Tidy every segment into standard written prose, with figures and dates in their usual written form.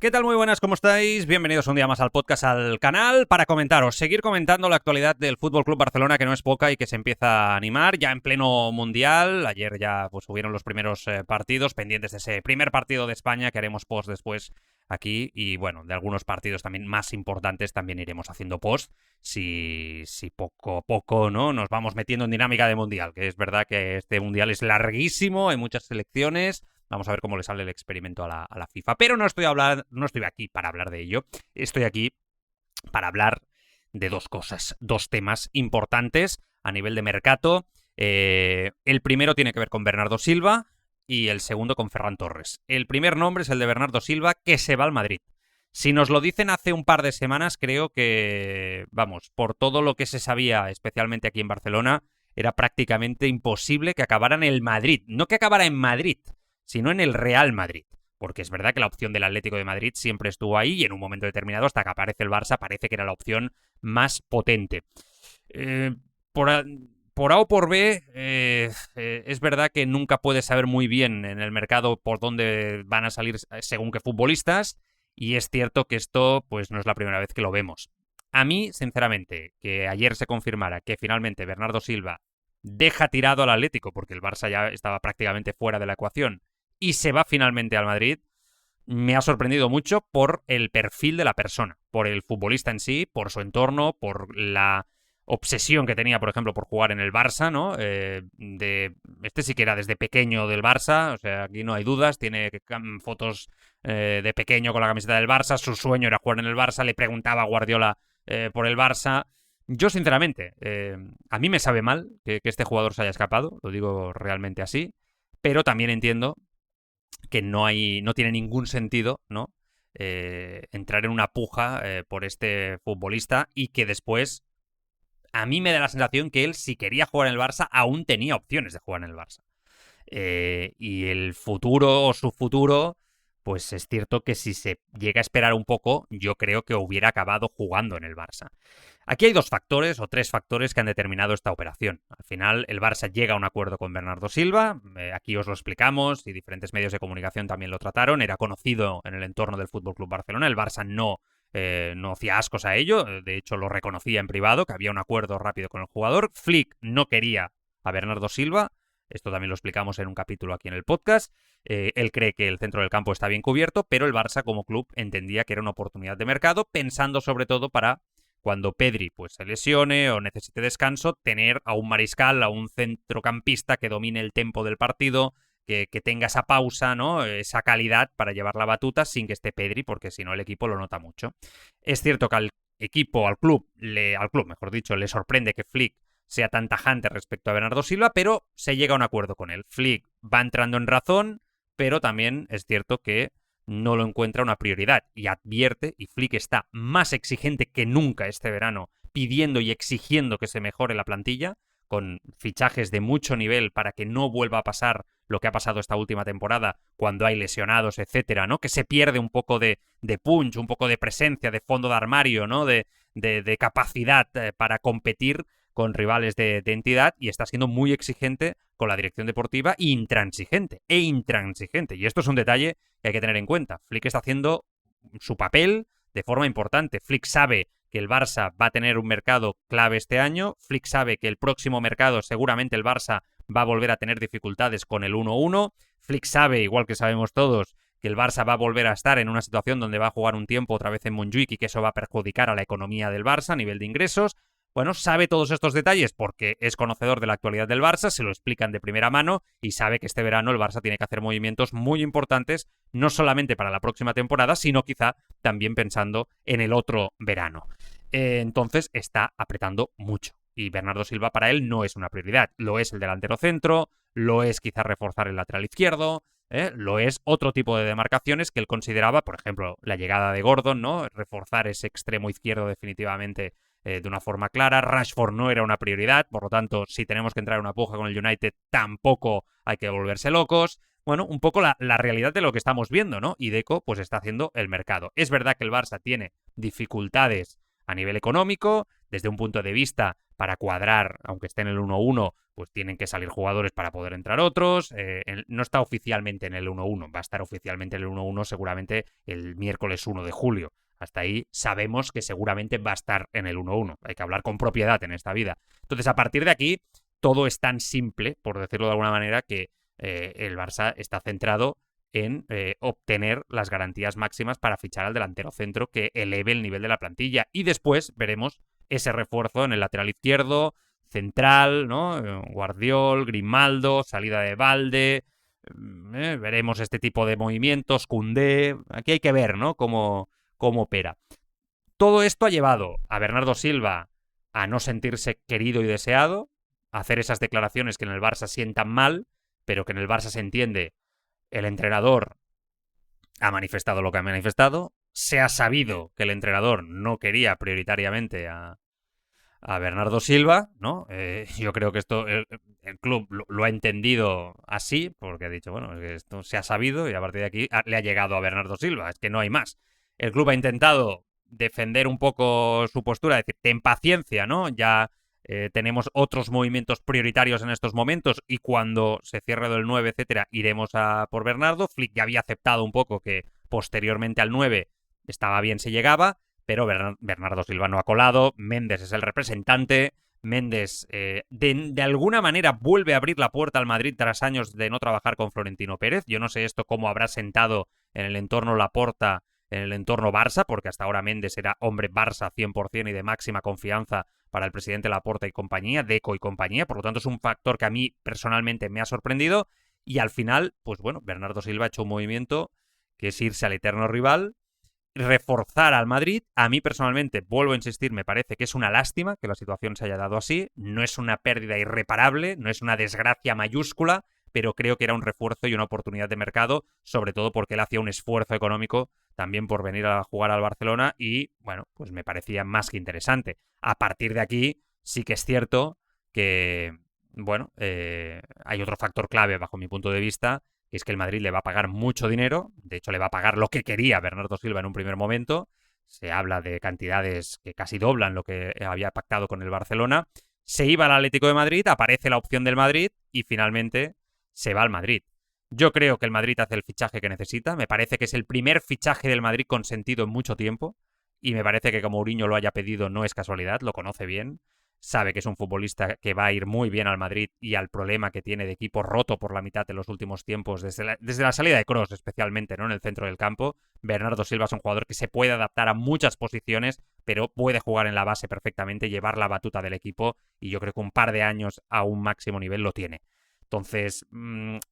¿Qué tal? Muy buenas, ¿cómo estáis? Bienvenidos un día más al podcast, al canal, para seguir comentando la actualidad del Fútbol Club Barcelona, que no es poca y que se empieza a animar ya en pleno mundial. Ayer ya pues hubieron los primeros partidos pendientes de ese primer partido de España que haremos post después aquí, y bueno, de algunos partidos también más importantes también iremos haciendo post si poco a poco, ¿no?, nos vamos metiendo en dinámica de mundial, que es verdad que este mundial es larguísimo, hay muchas selecciones. Vamos a ver cómo le sale el experimento a la FIFA. Pero no estoy aquí para hablar de ello. Estoy aquí para hablar de dos cosas, dos temas importantes a nivel de mercado. El primero tiene que ver con Bernardo Silva y el segundo con Ferran Torres. El primer nombre es el de Bernardo Silva, que se va al Madrid. Si nos lo dicen hace un par de semanas, creo que, vamos, por todo lo que se sabía, especialmente aquí en Barcelona, era prácticamente imposible que acabara en el Madrid. No que acabara en Madrid, sino en el Real Madrid. Porque es verdad que la opción del Atlético de Madrid siempre estuvo ahí y en un momento determinado, hasta que aparece el Barça, parece que era la opción más potente. Por A o por B, es verdad que nunca puedes saber muy bien en el mercado por dónde van a salir según qué futbolistas, y es cierto que esto pues no es la primera vez que lo vemos. A mí, sinceramente, que ayer se confirmara que finalmente Bernardo Silva deja tirado al Atlético, porque el Barça ya estaba prácticamente fuera de la ecuación, y se va finalmente al Madrid, me ha sorprendido mucho por el perfil de la persona, por el futbolista en sí, por su entorno, por la obsesión que tenía, por ejemplo, por jugar en el Barça, ¿no? Este sí que era desde pequeño del Barça, o sea, aquí no hay dudas, tiene fotos de pequeño con la camiseta del Barça, su sueño era jugar en el Barça, le preguntaba a Guardiola por el Barça. Yo, sinceramente, a mí me sabe mal que este jugador se haya escapado, lo digo realmente así, pero también entiendo que no tiene ningún sentido, ¿no?, entrar en una puja por este futbolista, y que después a mí me da la sensación que él, si quería jugar en el Barça, aún tenía opciones de jugar en el Barça. Y el futuro o su futuro, pues es cierto que si se llega a esperar un poco, yo creo que hubiera acabado jugando en el Barça. Aquí hay dos factores o tres factores que han determinado esta operación. Al final, el Barça llega a un acuerdo con Bernardo Silva, aquí os lo explicamos y diferentes medios de comunicación también lo trataron, era conocido en el entorno del FC Barcelona, el Barça no hacía ascos a ello, de hecho lo reconocía en privado, que había un acuerdo rápido con el jugador. Flick no quería a Bernardo Silva, esto también lo explicamos en un capítulo aquí en el podcast. Él cree que el centro del campo está bien cubierto, pero el Barça como club entendía que era una oportunidad de mercado, pensando sobre todo para cuando Pedri pues se lesione o necesite descanso, tener a un mariscal, a un centrocampista que domine el tempo del partido, que tenga esa pausa, ¿no?, esa calidad para llevar la batuta sin que esté Pedri, porque si no el equipo lo nota mucho. Es cierto que al equipo, al club, mejor dicho, le sorprende que Flick sea tan tajante respecto a Bernardo Silva, pero se llega a un acuerdo con él. Flick va entrando en razón, pero también es cierto que no lo encuentra una prioridad y advierte, y Flick está más exigente que nunca este verano, pidiendo y exigiendo que se mejore la plantilla, con fichajes de mucho nivel para que no vuelva a pasar lo que ha pasado esta última temporada cuando hay lesionados, etcétera, ¿no? Que se pierde un poco de punch, un poco de presencia, de fondo de armario, ¿no?, de capacidad para competir con rivales de entidad, y está siendo muy exigente con la dirección deportiva e intransigente. Y esto es un detalle que hay que tener en cuenta. Flick está haciendo su papel de forma importante. Flick sabe que el Barça va a tener un mercado clave este año. Flick sabe que el próximo mercado seguramente el Barça va a volver a tener dificultades con el 1-1. Flick sabe, igual que sabemos todos, que el Barça va a volver a estar en una situación donde va a jugar un tiempo otra vez en Montjuic y que eso va a perjudicar a la economía del Barça a nivel de ingresos. Bueno, sabe todos estos detalles porque es conocedor de la actualidad del Barça, se lo explican de primera mano, y sabe que este verano el Barça tiene que hacer movimientos muy importantes, no solamente para la próxima temporada, sino quizá también pensando en el otro verano. Entonces está apretando mucho, y Bernardo Silva para él no es una prioridad. Lo es el delantero centro, lo es quizá reforzar el lateral izquierdo, lo es otro tipo de demarcaciones que él consideraba, por ejemplo, la llegada de Gordon, ¿no?, reforzar ese extremo izquierdo definitivamente de una forma clara. Rashford no era una prioridad, por lo tanto, si tenemos que entrar en una puja con el United, tampoco hay que volverse locos. Bueno, un poco la realidad de lo que estamos viendo, ¿no? Y Deco pues está haciendo el mercado. Es verdad que el Barça tiene dificultades a nivel económico, desde un punto de vista para cuadrar, aunque esté en el 1-1, pues tienen que salir jugadores para poder entrar otros. No está oficialmente en el 1-1, va a estar oficialmente en el 1-1 seguramente el miércoles 1 de julio. Hasta ahí sabemos que seguramente va a estar en el 1-1. Hay que hablar con propiedad en esta vida. Entonces, a partir de aquí, todo es tan simple, por decirlo de alguna manera, que el Barça está centrado en obtener las garantías máximas para fichar al delantero centro que eleve el nivel de la plantilla. Y después veremos ese refuerzo en el lateral izquierdo, central, ¿no? Guardiol, Grimaldo, salida de Balde. Veremos este tipo de movimientos, Koundé. Aquí hay que ver, ¿no? Cómo opera. Todo esto ha llevado a Bernardo Silva a no sentirse querido y deseado, a hacer esas declaraciones que en el Barça sientan mal, pero que en el Barça se entiende. El entrenador ha manifestado lo que ha manifestado. Se ha sabido que el entrenador no quería prioritariamente a Bernardo Silva, ¿no? Yo creo que esto el club lo ha entendido así, porque ha dicho, bueno, esto se ha sabido y a partir de aquí le ha llegado a Bernardo Silva, es que no hay más. El club ha intentado defender un poco su postura, decir, ten paciencia, ¿no? Ya tenemos otros movimientos prioritarios en estos momentos y cuando se cierre del 9, etcétera, iremos a por Bernardo. Flick ya había aceptado un poco que posteriormente al 9 estaba bien si llegaba, pero Bernardo Silva no ha colado, Méndez es el representante, Méndez de alguna manera vuelve a abrir la puerta al Madrid tras años de no trabajar con Florentino Pérez. Yo no sé esto cómo habrá sentado en el entorno Laporta, en el entorno Barça, porque hasta ahora Méndez era hombre Barça 100% y de máxima confianza para el presidente Laporta y compañía, Deco y compañía, por lo tanto es un factor que a mí personalmente me ha sorprendido y al final, pues bueno, Bernardo Silva ha hecho un movimiento que es irse al eterno rival, reforzar al Madrid. A mí personalmente, vuelvo a insistir, me parece que es una lástima que la situación se haya dado así, no es una pérdida irreparable, no es una desgracia mayúscula, pero creo que era un refuerzo y una oportunidad de mercado, sobre todo porque él hacía un esfuerzo económico también por venir a jugar al Barcelona y, bueno, pues me parecía más que interesante. A partir de aquí, sí que es cierto que, bueno, hay otro factor clave bajo mi punto de vista, que es que el Madrid le va a pagar mucho dinero, de hecho le va a pagar lo que quería Bernardo Silva en un primer momento, se habla de cantidades que casi doblan lo que había pactado con el Barcelona, se iba al Atlético de Madrid, aparece la opción del Madrid y finalmente se va al Madrid. Yo creo que el Madrid hace el fichaje que necesita. Me parece que es el primer fichaje del Madrid consentido en mucho tiempo. Y me parece que como Mourinho lo haya pedido no es casualidad, lo conoce bien. Sabe que es un futbolista que va a ir muy bien al Madrid y al problema que tiene de equipo roto por la mitad en los últimos tiempos, desde la salida de Kroos especialmente, ¿no? En el centro del campo. Bernardo Silva es un jugador que se puede adaptar a muchas posiciones, pero puede jugar en la base perfectamente, llevar la batuta del equipo y yo creo que un par de años a un máximo nivel lo tiene. Entonces,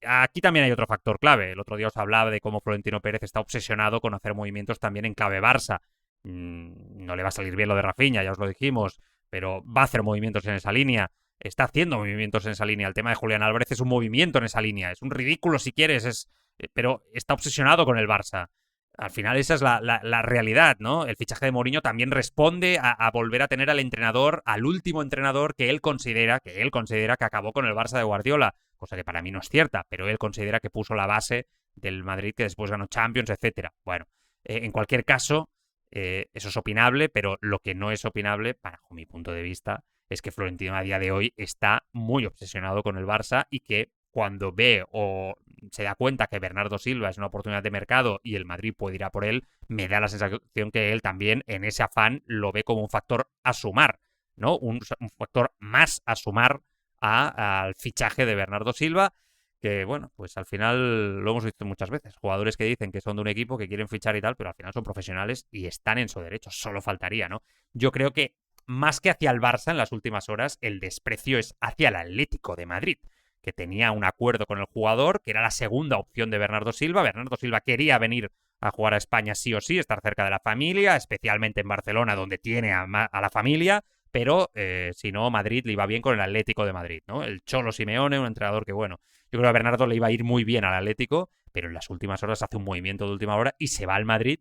aquí también hay otro factor clave. El otro día os hablaba de cómo Florentino Pérez está obsesionado con hacer movimientos también en clave Barça. No le va a salir bien lo de Rafinha, ya os lo dijimos, pero va a hacer movimientos en esa línea. Está haciendo movimientos en esa línea. El tema de Julián Álvarez es un movimiento en esa línea. Es un ridículo si quieres, pero está obsesionado con el Barça. Al final esa es la realidad, ¿no? El fichaje de Mourinho también responde a volver a tener al entrenador, al último entrenador que él considera que acabó con el Barça de Guardiola, cosa que para mí no es cierta, pero él considera que puso la base del Madrid que después ganó Champions, etcétera. Bueno, en cualquier caso, eso es opinable, pero lo que no es opinable, bajo mi punto de vista, es que Florentino a día de hoy está muy obsesionado con el Barça y que cuando ve o se da cuenta que Bernardo Silva es una oportunidad de mercado y el Madrid puede ir a por él, me da la sensación que él también en ese afán lo ve como un factor a sumar, ¿no? Un factor más a sumar al fichaje de Bernardo Silva, que bueno, pues al final lo hemos visto muchas veces. Jugadores que dicen que son de un equipo, que quieren fichar y tal, pero al final son profesionales y están en su derecho, solo faltaría, ¿no? Yo creo que más que hacia el Barça en las últimas horas, el desprecio es hacia el Atlético de Madrid, que tenía un acuerdo con el jugador, que era la segunda opción de Bernardo Silva. Bernardo Silva quería venir a jugar a España sí o sí, estar cerca de la familia, especialmente en Barcelona, donde tiene a la familia, pero si no, Madrid le iba bien con el Atlético de Madrid, ¿no? El Cholo Simeone, un entrenador que, bueno, yo creo que a Bernardo le iba a ir muy bien al Atlético, pero en las últimas horas hace un movimiento de última hora y se va al Madrid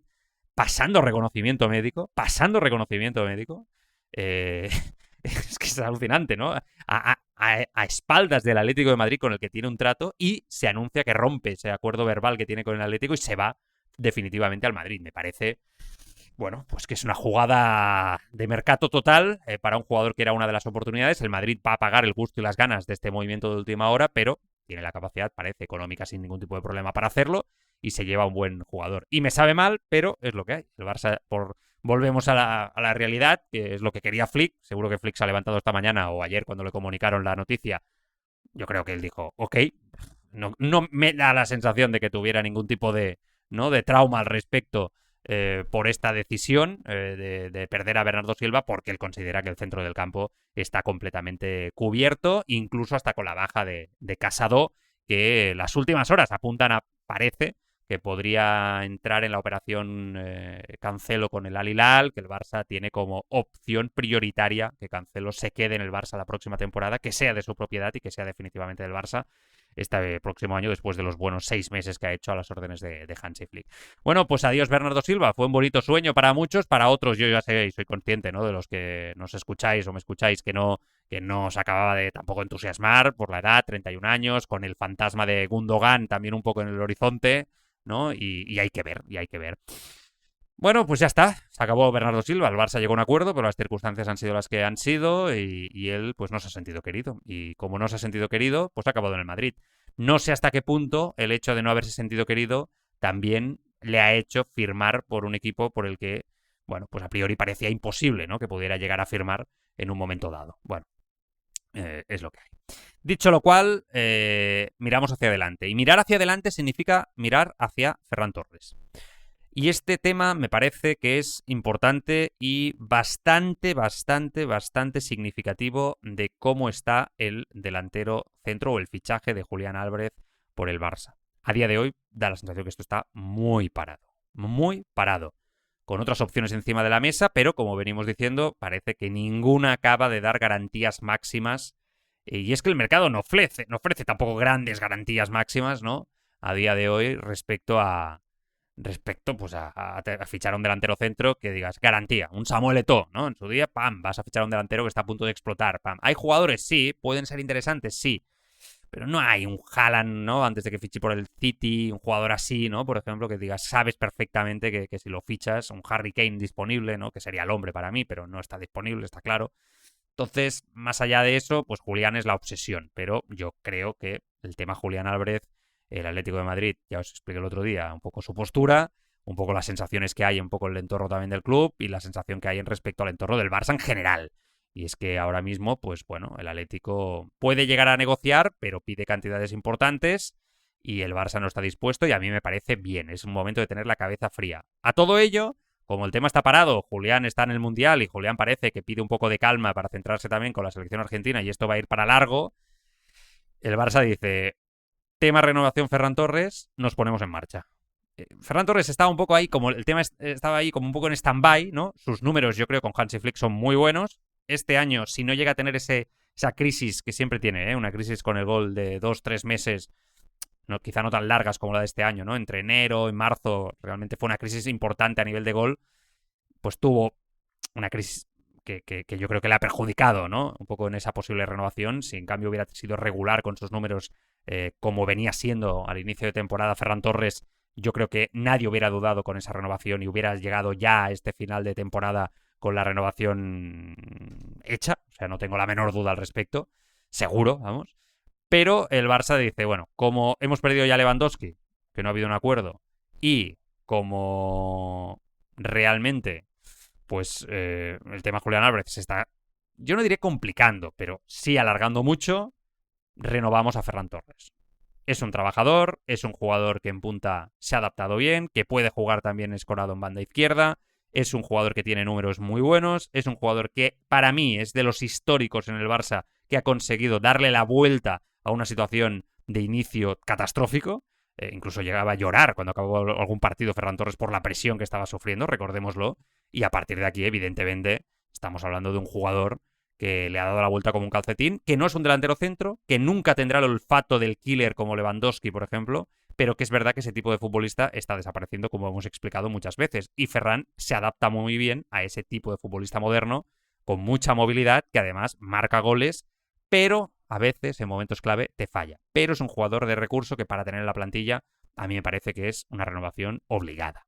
pasando reconocimiento médico, es que es alucinante, ¿no? A espaldas del Atlético de Madrid con el que tiene un trato y se anuncia que rompe ese acuerdo verbal que tiene con el Atlético y se va definitivamente al Madrid. Me parece bueno, pues que es una jugada de mercado total para un jugador que era una de las oportunidades. El Madrid va a pagar el gusto y las ganas de este movimiento de última hora, pero tiene la capacidad, parece, económica sin ningún tipo de problema para hacerlo y se lleva un buen jugador. Y me sabe mal, pero es lo que hay. El Barça, volvemos a la realidad, que es lo que quería Flick. Seguro que Flick se ha levantado esta mañana o ayer cuando le comunicaron la noticia. Yo creo que él dijo, ok, no me da la sensación de que tuviera ningún tipo de, ¿no?, de trauma al respecto por esta decisión de perder a Bernardo Silva, porque él considera que el centro del campo está completamente cubierto, incluso hasta con la baja de Casado, que las últimas horas apuntan a, parece, que podría entrar en la operación Cancelo con el Al Hilal, que el Barça tiene como opción prioritaria que Cancelo se quede en el Barça la próxima temporada, que sea de su propiedad y que sea definitivamente del Barça este próximo año, después de los buenos 6 meses que ha hecho a las órdenes de Hansi Flick. Bueno, pues adiós Bernardo Silva, fue un bonito sueño para muchos, para otros yo ya sé y soy consciente, ¿no?, de los que nos escucháis o me escucháis que no os acababa de tampoco entusiasmar por la edad, 31 años, con el fantasma de Gundogan también un poco en el horizonte, ¿no? Y hay que ver, y hay que ver. Bueno, pues ya está. Se acabó Bernardo Silva. El Barça llegó a un acuerdo, pero las circunstancias han sido las que han sido y él pues no se ha sentido querido. Y como no se ha sentido querido, pues ha acabado en el Madrid. No sé hasta qué punto el hecho de no haberse sentido querido también le ha hecho firmar por un equipo por el que, bueno, pues a priori parecía imposible, ¿no?, que pudiera llegar a firmar en un momento dado. Bueno, es lo que hay. Dicho lo cual, miramos hacia adelante. Y mirar hacia adelante significa mirar hacia Ferran Torres. Y este tema me parece que es importante y bastante significativo de cómo está el delantero centro o el fichaje de Julián Álvarez por el Barça. A día de hoy da la sensación que esto está muy parado, con otras opciones encima de la mesa, pero como venimos diciendo, parece que ninguna acaba de dar garantías máximas. Y es que el mercado no ofrece tampoco grandes garantías máximas, ¿no?, a día de hoy respecto pues a fichar a un delantero centro que digas garantía, un Samuel Eto'o, ¿no? En su día, pam, vas a fichar a un delantero que está a punto de explotar, pam. Hay jugadores, sí, pueden ser interesantes, sí, pero no hay un Haaland, ¿no?, antes de que fiche por el City, un jugador así, ¿no?, por ejemplo, que digas, sabes perfectamente que si lo fichas, un Harry Kane disponible, ¿no?, que sería el hombre para mí, pero no está disponible, está claro. Entonces, más allá de eso, pues Julián es la obsesión, pero yo creo que el tema Julián Álvarez, el Atlético de Madrid, ya os expliqué el otro día, un poco su postura, un poco las sensaciones que hay, un poco el entorno también del club y la sensación que hay en respecto al entorno del Barça en general. Y es que ahora mismo, pues bueno, el Atlético puede llegar a negociar, pero pide cantidades importantes y el Barça no está dispuesto y a mí me parece bien, es un momento de tener la cabeza fría. A todo ello, como el tema está parado, Julián está en el Mundial y Julián parece que pide un poco de calma para centrarse también con la selección argentina y esto va a ir para largo, el Barça dice, tema renovación Ferran Torres, nos ponemos en marcha. Ferran Torres estaba un poco ahí, como el tema estaba ahí como un poco en stand-by, ¿no? Sus números yo creo con Hansi Flick son muy buenos. Este año, si no llega a tener esa crisis que siempre tiene, una crisis con el gol de 2-3 meses, no, quizá no tan largas como la de este año, ¿no? Entre enero y marzo realmente fue una crisis importante a nivel de gol, pues tuvo una crisis que yo creo que le ha perjudicado, ¿no?, un poco en esa posible renovación. Si en cambio hubiera sido regular con sus números como venía siendo al inicio de temporada Ferran Torres, yo creo que nadie hubiera dudado con esa renovación y hubiera llegado ya a este final de temporada con la renovación hecha. O sea, no tengo la menor duda al respecto. Seguro, vamos. Pero el Barça dice, bueno, como hemos perdido ya a Lewandowski, que no ha habido un acuerdo, y como realmente, pues el tema Julián Álvarez se está, yo no diré complicando, pero sí alargando mucho, renovamos a Ferran Torres. Es un trabajador, es un jugador que en punta se ha adaptado bien, que puede jugar también escorado en banda izquierda, es un jugador que tiene números muy buenos, es un jugador que para mí es de los históricos en el Barça que ha conseguido darle la vuelta a una situación de inicio catastrófico. Incluso llegaba a llorar cuando acabó algún partido Ferran Torres por la presión que estaba sufriendo, recordémoslo. Y a partir de aquí, evidentemente, estamos hablando de un jugador que le ha dado la vuelta como un calcetín, que no es un delantero centro, que nunca tendrá el olfato del killer como Lewandowski, por ejemplo, pero que es verdad que ese tipo de futbolista está desapareciendo, como hemos explicado muchas veces. Y Ferran se adapta muy bien a ese tipo de futbolista moderno, con mucha movilidad, que además marca goles, pero a veces en momentos clave te falla. Pero es un jugador de recurso que para tener en la plantilla a mí me parece que es una renovación obligada.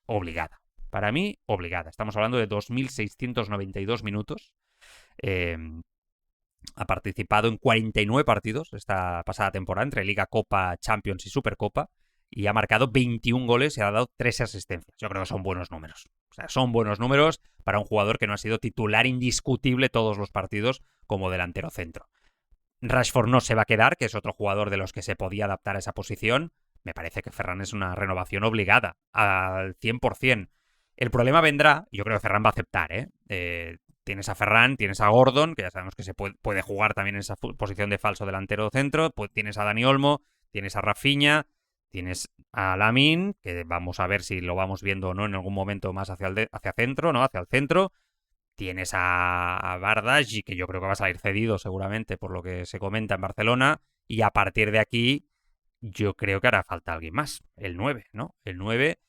Obligada. Para mí, obligada. Estamos hablando de 2.692 minutos. Ha participado en 49 partidos esta pasada temporada entre Liga, Copa, Champions y Supercopa y ha marcado 21 goles y ha dado 13 asistencias. Yo creo que son buenos números. O sea, son buenos números para un jugador que no ha sido titular indiscutible todos los partidos como delantero centro. Rashford no se va a quedar, que es otro jugador de los que se podía adaptar a esa posición. Me parece que Ferran es una renovación obligada al 100%. El problema vendrá, yo creo que Ferran va a aceptar, tienes a Ferran, tienes a Gordon, que ya sabemos que se puede jugar también en esa posición de falso delantero centro, tienes a Dani Olmo, tienes a Rafinha, tienes a Lamine, que vamos a ver si lo vamos viendo o no en algún momento más hacia centro, ¿no? Hacia el centro. Tienes a Bardghji, que yo creo que va a salir cedido seguramente por lo que se comenta en Barcelona, y a partir de aquí yo creo que hará falta alguien más, el 9, ¿no? El 9,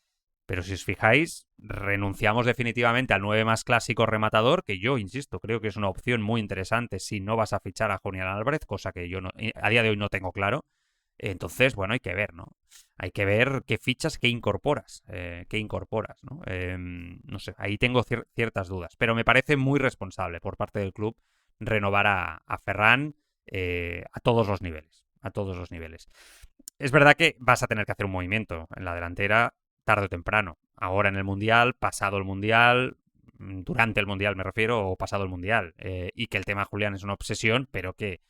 pero si os fijáis, renunciamos definitivamente al 9 más clásico rematador, que yo, insisto, creo que es una opción muy interesante si no vas a fichar a Julián Álvarez, cosa que yo a día de hoy no tengo claro. Entonces, bueno, hay que ver, ¿no? Hay que ver qué fichas, qué incorporas, ¿no? No sé, ahí tengo ciertas dudas, pero me parece muy responsable por parte del club renovar a Ferran a todos los niveles. Es verdad que vas a tener que hacer un movimiento en la delantera tarde o temprano. Ahora en el Mundial, pasado el Mundial, durante el Mundial me refiero, o pasado el Mundial. Y que el tema Julián es una obsesión, pero que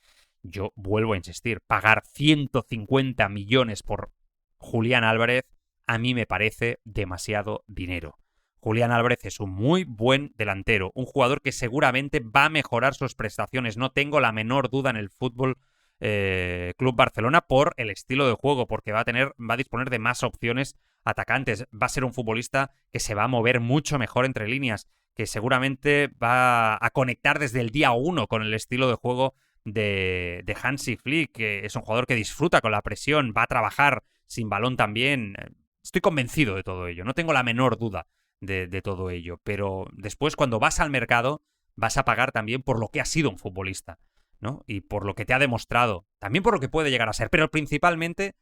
yo vuelvo a insistir, pagar 150 millones por Julián Álvarez a mí me parece demasiado dinero. Julián Álvarez es un muy buen delantero, un jugador que seguramente va a mejorar sus prestaciones, no tengo la menor duda en el fútbol Club Barcelona por el estilo de juego, porque va a disponer de más opciones atacantes, va a ser un futbolista que se va a mover mucho mejor entre líneas, que seguramente va a conectar desde el día 1 con el estilo de juego de Hansi Flick, que es un jugador que disfruta con la presión, va a trabajar sin balón también. Estoy convencido de todo ello, no tengo la menor duda de todo ello, pero después cuando vas al mercado vas a pagar también por lo que ha sido un futbolista, ¿no? Y por lo que te ha demostrado, también por lo que puede llegar a ser, pero principalmente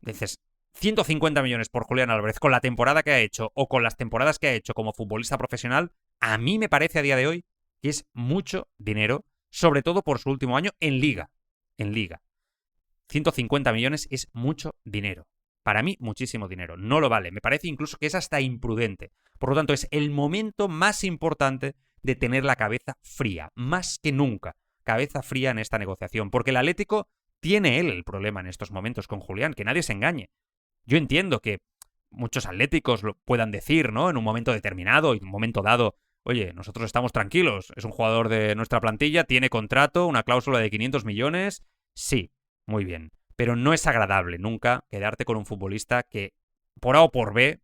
dices 150 millones por Julián Álvarez con la temporada que ha hecho o con las temporadas que ha hecho como futbolista profesional, a mí me parece a día de hoy que es mucho dinero, sobre todo por su último año en Liga. 150 millones es mucho dinero. Para mí, muchísimo dinero. No lo vale. Me parece incluso que es hasta imprudente. Por lo tanto, es el momento más importante de tener la cabeza fría. Más que nunca. Cabeza fría en esta negociación. Porque el Atlético tiene él el problema en estos momentos con Julián. Que nadie se engañe. Yo entiendo que muchos atléticos lo puedan decir, ¿no? En un momento determinado y en un momento dado, oye, nosotros estamos tranquilos. Es un jugador de nuestra plantilla, tiene contrato, una cláusula de 500 millones. Sí, muy bien. Pero no es agradable nunca quedarte con un futbolista que, por A o por B,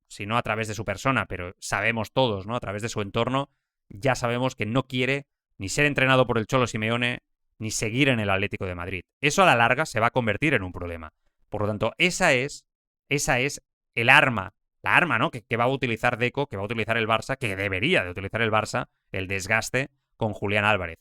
si no a través de su persona, pero sabemos todos, ¿no? A través de su entorno, ya sabemos que no quiere ni ser entrenado por el Cholo Simeone, ni seguir en el Atlético de Madrid. Eso a la larga se va a convertir en un problema. Por lo tanto, esa es el arma, la arma, ¿no? Que va a utilizar Deco, que va a utilizar el Barça, que debería de utilizar el Barça, el desgaste con Julián Álvarez.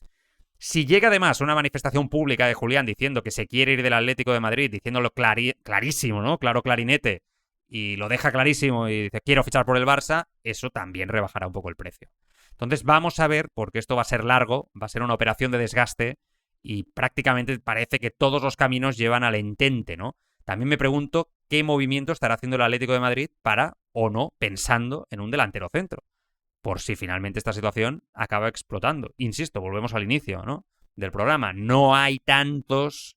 Si llega además una manifestación pública de Julián diciendo que se quiere ir del Atlético de Madrid, diciéndolo clarísimo, ¿no? Claro clarinete, y lo deja clarísimo y dice quiero fichar por el Barça, eso también rebajará un poco el precio. Entonces vamos a ver, porque esto va a ser largo, va a ser una operación de desgaste y prácticamente parece que todos los caminos llevan al entente, ¿no? También me pregunto qué movimiento estará haciendo el Atlético de Madrid para, o no, pensando en un delantero centro. Por si finalmente esta situación acaba explotando. Insisto, volvemos al inicio, ¿no? Del programa. No hay tantos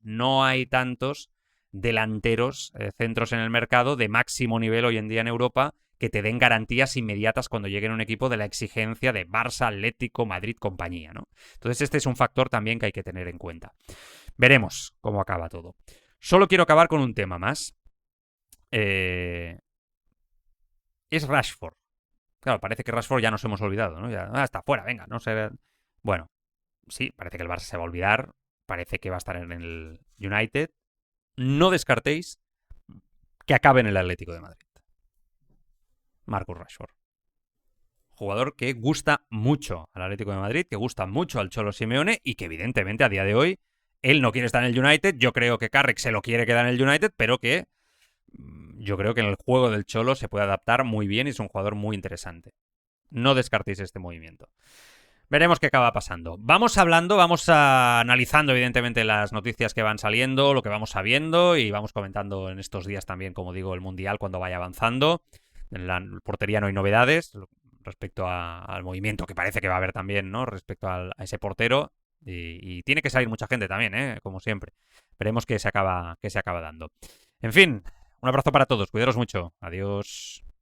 delanteros, centros en el mercado de máximo nivel hoy en día en Europa que te den garantías inmediatas cuando llegue un equipo de la exigencia de Barça, Atlético, Madrid, compañía, ¿no? Entonces este es un factor también que hay que tener en cuenta. Veremos cómo acaba todo. Solo quiero acabar con un tema más. Es Rashford. Claro, parece que Rashford ya nos hemos olvidado, ¿no? Ya está fuera, venga, no sé. Bueno, sí, parece que el Barça se va a olvidar. Parece que va a estar en el United. No descartéis que acabe en el Atlético de Madrid. Marcus Rashford. Jugador que gusta mucho al Atlético de Madrid, que gusta mucho al Cholo Simeone y que evidentemente a día de hoy él no quiere estar en el United. Yo creo que Carrick se lo quiere quedar en el United, pero que yo creo que en el juego del Cholo se puede adaptar muy bien y es un jugador muy interesante. No descartéis este movimiento. Veremos qué acaba pasando. Vamos analizando evidentemente las noticias que van saliendo, lo que vamos sabiendo y vamos comentando en estos días también, como digo, el Mundial cuando vaya avanzando. En la portería no hay novedades respecto al movimiento que parece que va a haber también, ¿no? Respecto a ese portero. Y tiene que salir mucha gente también, como siempre. Veremos qué se acaba dando. En fin, un abrazo para todos. Cuidaros mucho. Adiós.